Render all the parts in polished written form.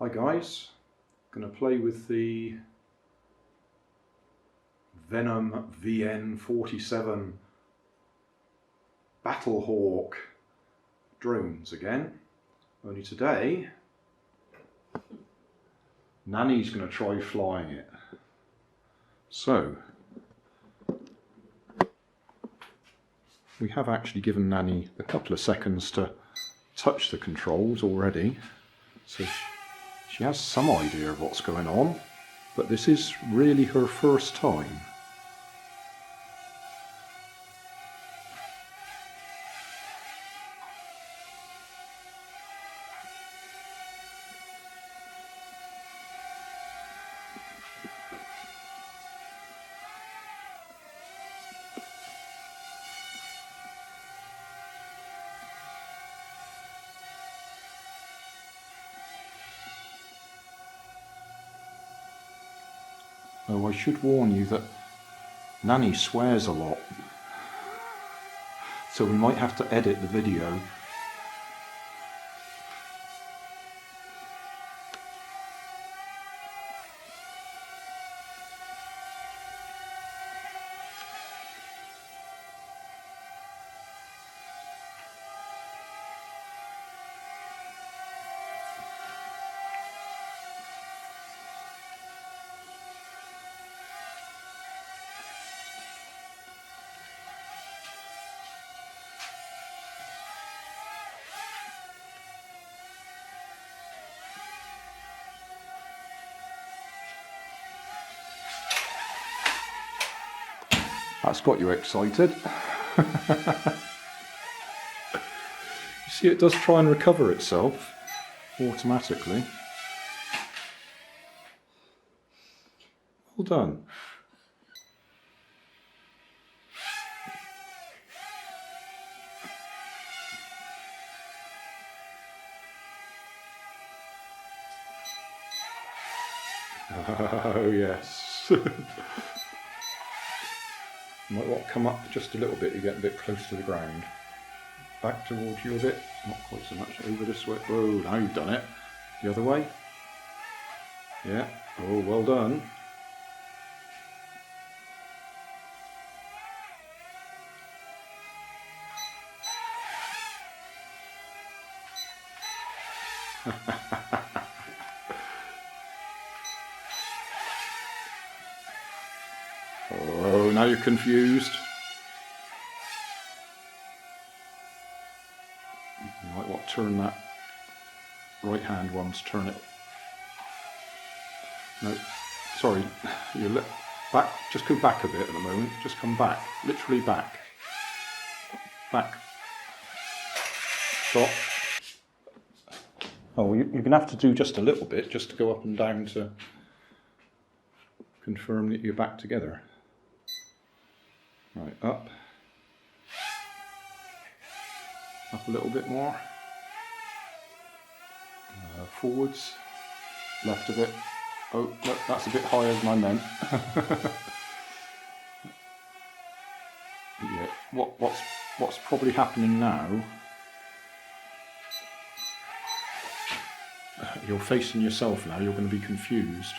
Hi guys, going to play with the Venom VN47 Battlehawk drones again. Only today, Nanny's going to try flying it. So, we have actually given Nanny a couple of seconds to touch the controls already, so she has some idea of what's going on, but this is really her first time. Oh, I should warn you that Nanny swears a lot, so we might have to edit the video. That's got you excited. You see, it does try and recover itself automatically. Well done. Oh yes. You might want to come up just a little bit, you get a bit close to the ground. Back towards you a bit, not quite so much, over this way. Oh, now you've done it. The other way. Yeah, oh, well done. Oh, now you're confused. You might want to turn that right hand once, turn it. No, sorry, you're back, just go back a bit at the moment, just come back, literally back. Back. Stop. Oh, you're going to have to do just a little bit, just to go up and down to confirm that you're back together. Right, up. Up a little bit more. Forwards. Left a bit. Oh, look, that's a bit higher than I meant. Yeah, what's probably happening now, you're facing yourself now, you're going to be confused.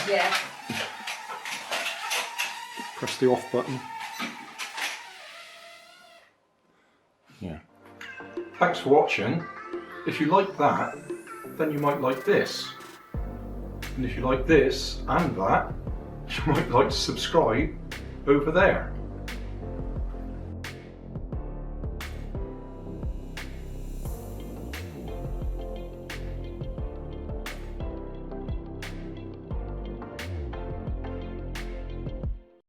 Yeah. Press the off button. Yeah. Thanks for watching. If you like that, then you might like this. And if you like this and that, you might like to subscribe over there.